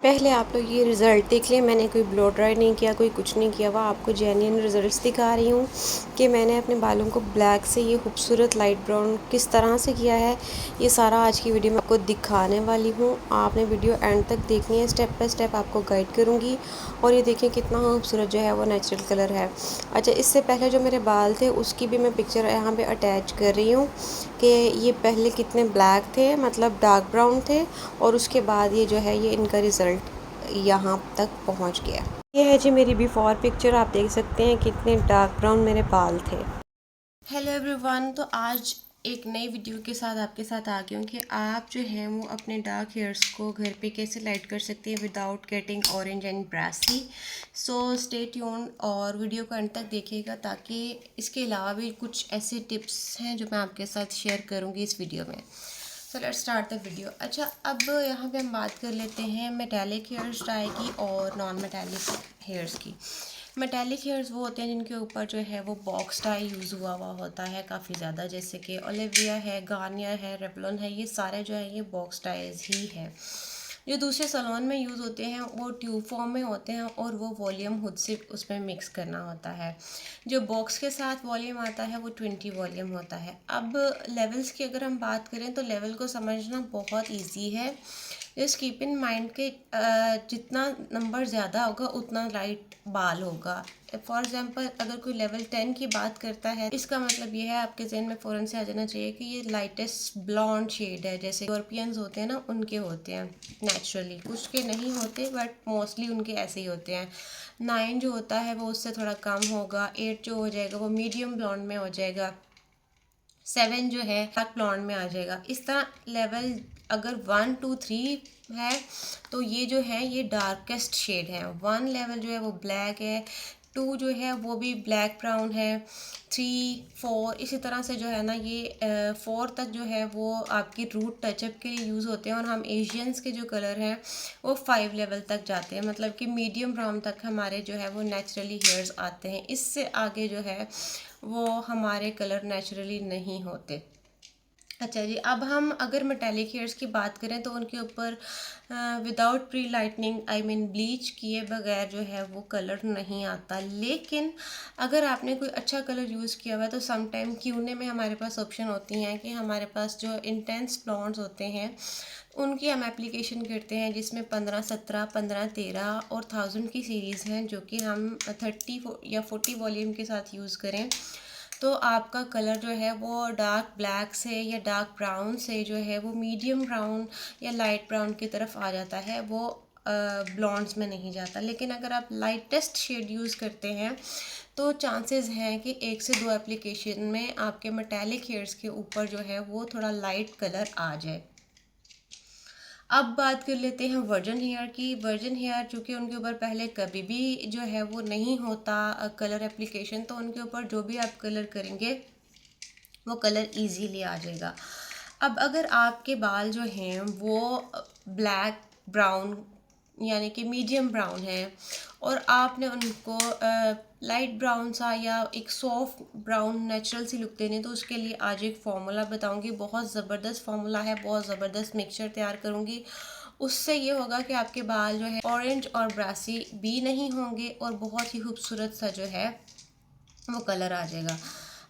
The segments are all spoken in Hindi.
पहले आप लोग ये रिज़ल्ट देख लें। मैंने कोई ब्लो ड्राई नहीं किया, कोई कुछ नहीं किया हुआ। आपको जेन्युइन रिज़ल्ट्स दिखा रही हूँ कि मैंने अपने बालों को ब्लैक से ये खूबसूरत लाइट ब्राउन किस तरह से किया है। ये सारा आज की वीडियो में आपको दिखाने वाली हूँ। आपने वीडियो एंड तक देखनी है, स्टेप बाय स्टेप आपको गाइड करूँगी। और ये देखें कितना खूबसूरत जो है वो नेचुरल कलर है। अच्छा, इससे पहले जो मेरे बाल थे उसकी भी मैं पिक्चर यहाँ पर अटैच कर रही हूँ कि ये पहले कितने ब्लैक थे, मतलब डार्क ब्राउन थे, और उसके बाद ये जो है ये इनका रिज़ल्ट यहाँ तक पहुँच गया। ये है जी मेरी बिफ़ोर पिक्चर। आप देख सकते हैं कितने डार्क ब्राउन मेरे बाल थे। हेलो एवरीवन, तो आज एक नई वीडियो के साथ आपके साथ आ गई हूँ कि आप जो हैं वो अपने डार्क हेयर्स को घर पे कैसे लाइट कर सकते हैं without getting orange and brassy. So stay tune और वीडियो को अंत तक देखिएगा, ताकि इसके अलावा भी कुछ ऐसे टिप्स हैं जो मैं आपके साथ शेयर करूँगी इस वीडियो में। So let's start the video. अच्छा, अब यहाँ पे हम बात कर लेते हैं मेटालिक हेयर्स डाई की और नॉन मेटालिक हेयर्स की। मेटालिक हेयर्स वो होते हैं जिनके ऊपर जो है वो बॉक्स डाई यूज़ हुआ होता है काफ़ी ज़्यादा, जैसे कि ओलिविया है, गार्नियर है, रेवलॉन है, ये सारे जो है ये बॉक्स डाइज ही है। जो दूसरे सैलून में यूज़ होते हैं वो ट्यूब फॉर्म में होते हैं और वो वॉल्यूम खुद से उसमें मिक्स करना होता है। जो बॉक्स के साथ वॉल्यूम आता है वो 20 वॉल्यूम होता है। अब लेवल्स की अगर हम बात करें तो लेवल को समझना बहुत ईजी है। जस्ट कीप इन माइंड के जितना नंबर ज़्यादा होगा उतना लाइट बाल होगा। फॉर एग्जांपल अगर कोई लेवल 10 की बात करता है, इसका मतलब ये है आपके जहन में फ़ौरन से आ जाना चाहिए कि ये लाइटेस्ट ब्लॉन्ड शेड है, जैसे यूरोपियंस होते हैं ना उनके होते हैं नेचुरली, कुछ के नहीं होते बट मोस्टली उनके ऐसे ही होते हैं। 9 जो होता है वो उससे थोड़ा कम होगा, 8 जो हो जाएगा वो मीडियम ब्लॉन्ड में हो जाएगा, 7 जो है डार्क ब्लॉन्ड में आ जाएगा। इस तरह लेवल अगर 1 2 3 है तो ये जो है ये डार्केस्ट शेड है। 1 लेवल जो है वो ब्लैक है, 2 जो है वो भी ब्लैक ब्राउन है, 3 4 इसी तरह से जो है ना ये 4 तक जो है वो आपकी रूट टचअप के लिए यूज़ होते हैं। और हम एशियंस के जो कलर हैं वो 5 लेवल तक जाते हैं, मतलब कि मीडियम ब्राउन तक हमारे जो है वो नेचुरली हेयर्स आते हैं। इससे आगे जो है वो हमारे कलर नेचुरली नहीं होते। अच्छा जी, अब हम अगर मेटालिक हेयर्स की बात करें तो उनके ऊपर without pre lightning I mean bleach किए बगैर जो है वो कलर नहीं आता। लेकिन अगर आपने कोई अच्छा कलर यूज़ किया हुआ है तो सम टाइम क्यूने में हमारे पास ऑप्शन होती हैं कि हमारे पास जो इंटेंस ब्लॉन्ड्स होते हैं उनकी हम एप्लीकेशन करते हैं, जिसमें 15 17 15 13 और 1000 की सीरीज़ हैं, जो कि हम 30 या 40 वॉल्यूम के साथ यूज़ करें तो आपका कलर जो है वो डार्क ब्लैक से या डार्क ब्राउन से जो है वो मीडियम ब्राउन या लाइट ब्राउन की तरफ आ जाता है, वो ब्लॉन्ड्स में नहीं जाता। लेकिन अगर आप लाइटेस्ट शेड यूज़ करते हैं तो चांसेस हैं कि 1 से 2 एप्लीकेशन में आपके मेटालिक हेयर्स के ऊपर जो है वो थोड़ा लाइट कलर आ जाए। अब बात कर लेते हैं वर्जन हेयर की। वर्जन हेयर चूँकि उनके ऊपर पहले कभी भी जो है वो नहीं होता कलर एप्लीकेशन, तो उनके ऊपर जो भी आप कलर करेंगे वो कलर इजीली आ जाएगा। अब अगर आपके बाल जो हैं वो ब्लैक ब्राउन यानी कि मीडियम ब्राउन है और आपने उनको लाइट ब्राउन सा या एक soft brown natural see look देनी, तो उसके लिए आज एक फार्मूला बताऊंगी। बहुत ज़बरदस्त फार्मूला है, बहुत ज़बरदस्त मिक्सचर तैयार करूंगी। उससे ये होगा कि आपके बाल जो है ऑरेंज और ब्रासी भी नहीं होंगे और बहुत ही खूबसूरत सा जो है वो कलर आ जाएगा।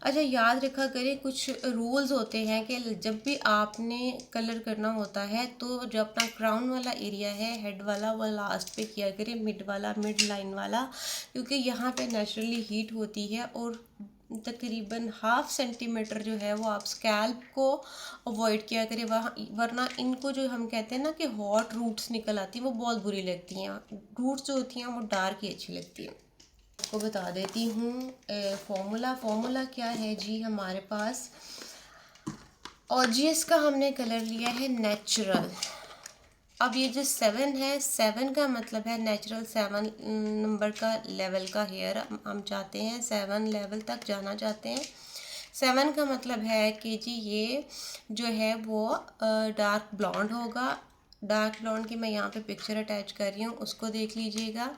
अच्छा, याद रखा करें कुछ रूल्स होते हैं कि जब भी आपने कलर करना होता है तो जो अपना क्राउन वाला एरिया है हेड वाला वो लास्ट पे किया करें, मिड वाला मिड लाइन वाला, क्योंकि यहाँ पे नेचुरली हीट होती है और तकरीबन ½ सेंटीमीटर जो है वो आप स्कैल्प को अवॉइड किया करें, वहाँ वरना इनको जो हम कहते हैं ना कि हॉट रूट्स निकल आती हैं वो बहुत बुरी लगती हैं। रूट्स जो होती हैं वो डार्क ही अच्छी लगती हैं। आपको बता देती हूँ फॉर्मूला क्या है जी हमारे पास। ऑजियस का हमने कलर लिया है नेचुरल। अब ये जो 7 है, 7 का मतलब है नेचुरल। 7 नंबर का लेवल का हेयर हम चाहते हैं, 7 लेवल तक जाना चाहते हैं। 7 का मतलब है कि जी ये जो है वो डार्क ब्लॉन्ड होगा। डार्क ब्लॉन्ड की मैं यहाँ पे पिक्चर अटैच कर रही हूँ, उसको देख लीजिएगा।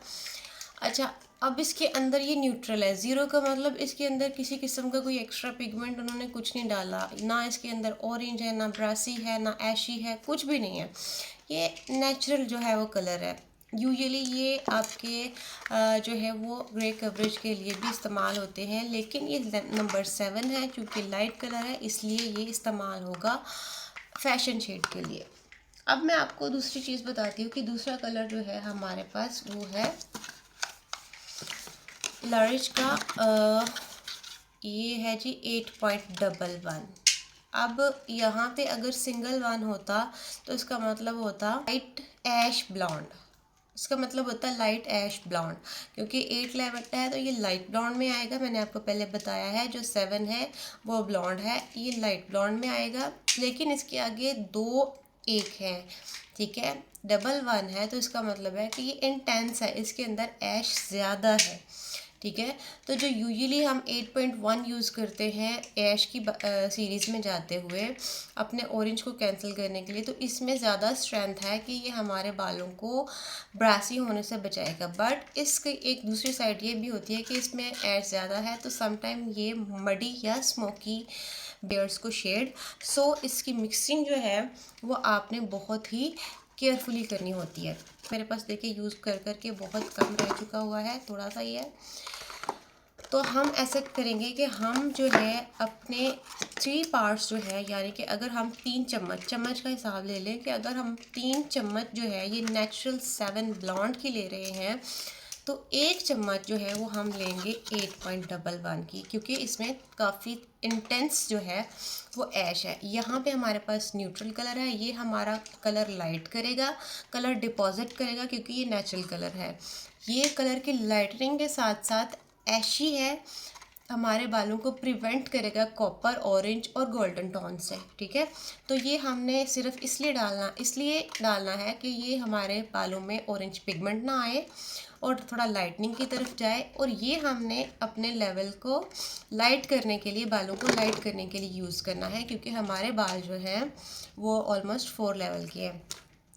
अच्छा, अब इसके अंदर ये न्यूट्रल है। 0 का मतलब इसके अंदर किसी किस्म का कोई एक्स्ट्रा पिगमेंट उन्होंने कुछ नहीं डाला, ना इसके अंदर ऑरेंज है, ना ब्रासी है, ना ऐशी है, कुछ भी नहीं है। ये नेचुरल जो है वो कलर है। यूजुअली ये आपके जो है वो ग्रे कवरेज के लिए भी इस्तेमाल होते हैं, लेकिन ये नंबर 7 है, क्योंकि लाइट कलर है इसलिए ये इस्तेमाल होगा फैशन शेड के लिए। अब मैं आपको दूसरी चीज़ बताती हूँ कि दूसरा कलर जो है हमारे पास वो है लरिश का ये है जी 8.11। अब यहाँ पे अगर सिंगल वन होता तो इसका मतलब होता लाइट ऐश ब्लॉन्ड, इसका मतलब होता है लाइट ऐश ब्लॉन्ड, क्योंकि 8 लेवल है तो ये लाइट ब्लॉन्ड में आएगा। मैंने आपको पहले बताया है जो 7 है वो ब्लॉन्ड है, ये लाइट ब्लॉन्ड में आएगा। लेकिन इसके आगे 2 1 हैं, ठीक है, डबल 1 है तो इसका मतलब है कि ये इंटेंस है, इसके अंदर ऐश ज़्यादा है, ठीक है। तो जो यूजुअली हम 8.1 यूज़ करते हैं ऐश की सीरीज़ में जाते हुए अपने ऑरेंज को कैंसिल करने के लिए, तो इसमें ज़्यादा स्ट्रेंथ है कि ये हमारे बालों को ब्रासी होने से बचाएगा। बट इसकी एक दूसरी साइड ये भी होती है कि इसमें ऐश ज़्यादा है तो समटाइम ये मडी या स्मोकी बियर्ड्स को शेड। सो इसकी मिक्सिंग जो है वो आपने बहुत ही केयरफुली करनी होती है। मेरे पास देखिए यूज़ कर कर के बहुत कम रह चुका हुआ है, थोड़ा सा ही है। तो हम ऐसे करेंगे कि हम जो है अपने 3 पार्ट्स जो है, यानी कि अगर हम 3 चम्मच का हिसाब ले लें कि अगर हम 3 चम्मच जो है ये नेचुरल 7 ब्लॉन्ड की ले रहे हैं तो 1 चम्मच जो है वो हम लेंगे 8.11 की, क्योंकि इसमें काफ़ी इंटेंस जो है वो ऐश है। यहाँ पे हमारे पास न्यूट्रल कलर है, ये हमारा कलर लाइट करेगा, कलर डिपॉजिट करेगा, क्योंकि ये नेचुरल कलर है। ये कलर की लाइटनिंग के साथ साथ ऐशी है, हमारे बालों को प्रिवेंट करेगा कॉपर, ऑरेंज और गोल्डन टोन से, ठीक है। तो ये हमने सिर्फ इसलिए डालना है कि ये हमारे बालों में ऑरेंज पिगमेंट ना आए और थोड़ा लाइटनिंग की तरफ जाए। और ये हमने अपने लेवल को लाइट करने के लिए, बालों को लाइट करने के लिए यूज़ करना है, क्योंकि हमारे बाल जो हैं वो ऑलमोस्ट 4 लेवल के हैं।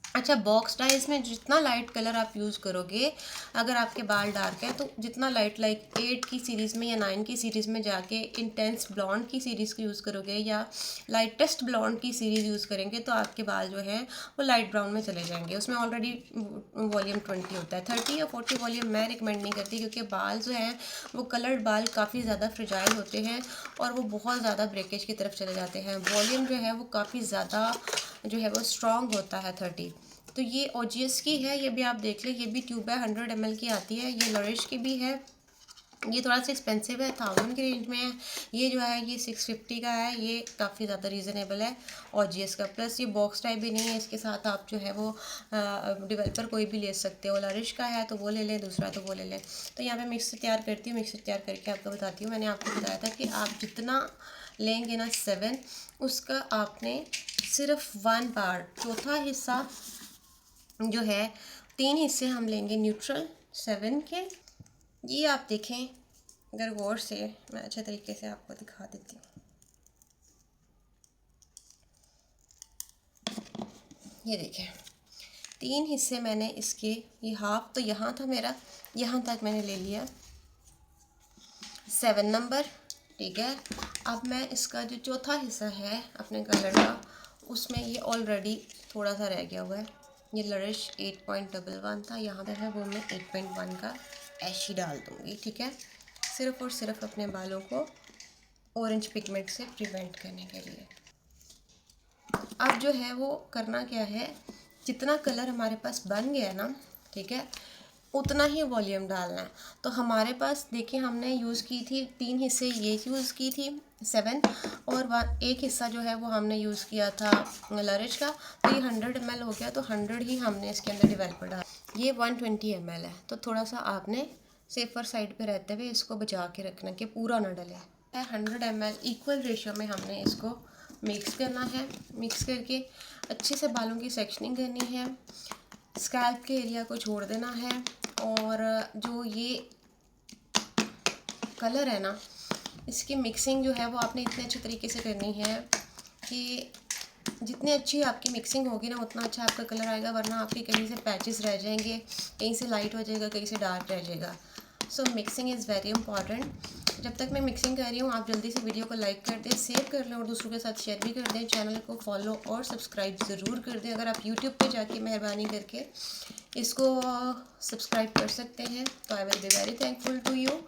अच्छा, बॉक्स डाइज में जितना लाइट कलर आप यूज़ करोगे, अगर आपके बाल डार्क है तो जितना लाइट 8 की सीरीज़ में या 9 की सीरीज़ में जाके इंटेंस ब्लॉन्ड की सीरीज़ को यूज़ करोगे या लाइटेस्ट ब्लॉन्ड की सीरीज़ यूज़ करेंगे तो आपके बाल जो हैं वो लाइट ब्राउन में चले जाएंगे। उसमें ऑलरेडी वॉल्यूम 20 होता है, 30 या 40 वॉल्यूम मैं रिकमेंड नहीं करती, क्योंकि बाल जो हैं वो कलर्ड बाल काफ़ी ज़्यादा फ्रेजाइल होते हैं और वो बहुत ज़्यादा ब्रेकेज की तरफ चले जाते हैं। वॉल्यूम जो है वो काफ़ी ज़्यादा जो है वो स्ट्रॉन्ग होता है 30। तो ये ओजीएस की है, ये भी आप देख लें, ये भी ट्यूब है, 100 ml की आती है। ये लरिश की भी है, ये थोड़ा सा एक्सपेंसिव है, 1000 की रेंज में है। ये जो है ये 650 का है, ये काफ़ी ज़्यादा रीज़नेबल है ओजीएस का। प्लस ये बॉक्स टाइप भी नहीं है, इसके साथ आप जो है वो डेवलपर कोई भी ले सकते हो। लरिश का है तो वो ले लें, दूसरा तो वो ले लें। तो यहाँ पे मिक्सर तैयार करती हूँ, मिक्सर तैयार करके आपको बताती हूँ। मैंने आपको बताया था कि आप जितना लेंगे ना 7, उसका आपने सिर्फ 1 पार्ट, चौथा हिस्सा जो है, 3 हिस्से हम लेंगे न्यूट्रल 7 के। ये आप देखें अगर गौर से, मैं अच्छे तरीके से आपको दिखा देती हूँ। ये देखें 3 हिस्से मैंने इसके, ये हाफ तो यहाँ था मेरा, यहाँ तक मैंने ले लिया 7 नंबर, ठीक है। अब मैं इसका जो चौथा हिस्सा है अपने कलर का, उसमें ये ऑलरेडी थोड़ा सा रह गया हुआ है। ये लरिश 8.11 था, यहाँ पे है वो मैं 8.1 का ऐशी डाल दूँगी, ठीक है, सिर्फ़ और सिर्फ अपने बालों को ऑरेंज पिगमेंट से प्रिवेंट करने के लिए। अब जो है वो करना क्या है, जितना कलर हमारे पास बन गया ना, ठीक है, उतना ही वॉल्यूम डालना है। तो हमारे पास देखिए हमने यूज़ की थी 3 हिस्से, ये यूज़ की थी 7, और 1 हिस्सा जो है वो हमने यूज़ किया था लरिश का। तो ये 100 ml हो गया, तो 100 ही हमने इसके अंदर डेवलपर डाला। ये 120 ml है, तो थोड़ा सा आपने सेफर साइड पे रहते हुए इसको बचा के रखना कि पूरा ना डले। 100 ml इक्वल रेशियो में हमने इसको मिक्स करना है। मिक्स करके अच्छे से बालों की सेक्शनिंग करनी है, स्कैल्प के एरिया को छोड़ देना है। और जो ये कलर है ना, इसकी मिक्सिंग जो है वो आपने इतने अच्छे तरीके से करनी है कि जितनी अच्छी आपकी मिक्सिंग होगी ना उतना अच्छा आपका कलर आएगा, वरना आपके कहीं से पैचेस रह जाएंगे, कहीं से लाइट हो जाएगा, कहीं से डार्क रह जाएगा। सो मिक्सिंग इज़ वेरी इंपॉर्टेंट। जब तक मैं मिक्सिंग कर रही हूँ आप जल्दी से वीडियो को लाइक कर दें, शेयर कर लें और दूसरों के साथ शेयर भी कर दें। चैनल को फॉलो और सब्सक्राइब ज़रूर कर दें। अगर आप यूट्यूब पे जाके मेहरबानी करके इसको सब्सक्राइब कर सकते हैं तो I will be very thankful to you.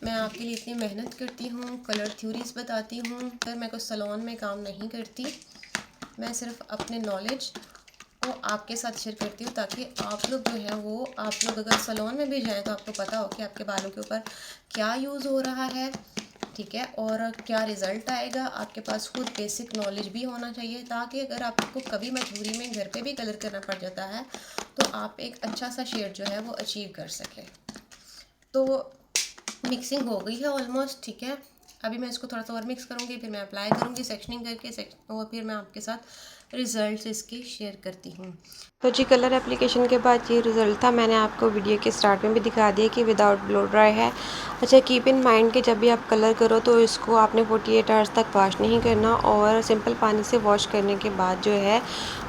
मैं आपके लिए इतनी मेहनत करती हूँ, कलर थ्योरीज बताती हूँ, पर मैं कोई सलोन में काम नहीं करती। मैं सिर्फ अपने नॉलेज को आपके साथ शेयर करती हूँ ताकि आप लोग जो है वो आप लोग अगर सलोन में भी जाएँ तो आपको पता हो कि आपके बालों के ऊपर क्या यूज़ हो रहा है, ठीक है, और क्या रिज़ल्ट आएगा। आपके पास खुद बेसिक नॉलेज भी होना चाहिए ताकि अगर आपको कभी मजबूरी में घर पे भी कलर करना पड़ जाता है तो आप एक अच्छा सा शेड जो है वो अचीव कर सकें। तो मिक्सिंग हो गई है ऑलमोस्ट, ठीक है। अभी मैं इसको थोड़ा सा और मिक्स करूँगी, फिर मैं अप्लाई करूँगी सेक्शनिंग करके और फिर मैं आपके साथ रिज़ल्ट इसके शेयर करती हूँ। तो जी कलर एप्लीकेशन के बाद ये रिज़ल्ट था। मैंने आपको वीडियो के स्टार्ट में भी दिखा दिया कि विदाउट ब्लो ड्राई है। अच्छा, कीप इन माइंड कि जब भी आप कलर करो तो इसको आपने 48 आवर्स तक वॉश नहीं करना और सिंपल पानी से वॉश करने के बाद जो है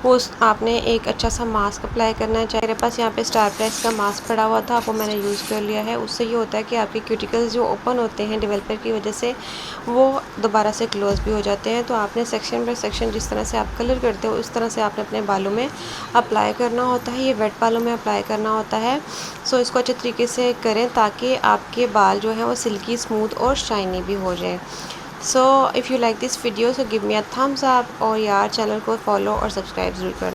वो आपने एक अच्छा सा मास्क अप्लाई करना है। चाहे मेरे पास यहाँ पे स्टार प्राइस का मास्क पड़ा हुआ था, वो मैंने यूज़ कर लिया है। उससे ये होता है कि आपके क्यूटिकल्स जो ओपन होते हैं डेवलपर की वजह से वो दोबारा से क्लोज भी हो जाते हैं। तो आपने सेक्शन बाय सेक्शन जिस तरह से आप कलर करते हो उस तरह से आपने अपने बालों में अप्लाई करना होता है। ये वेट बालों में अप्लाई करना होता है। सो इसको अच्छे तरीके से करें ताकि आपके बाल जो है वो सिल्की, स्मूथ और शाइनी भी हो जाए। So if you like this video so give me a thumbs up और यार चैनल को फॉलो और सब्सक्राइब ज़रूर कर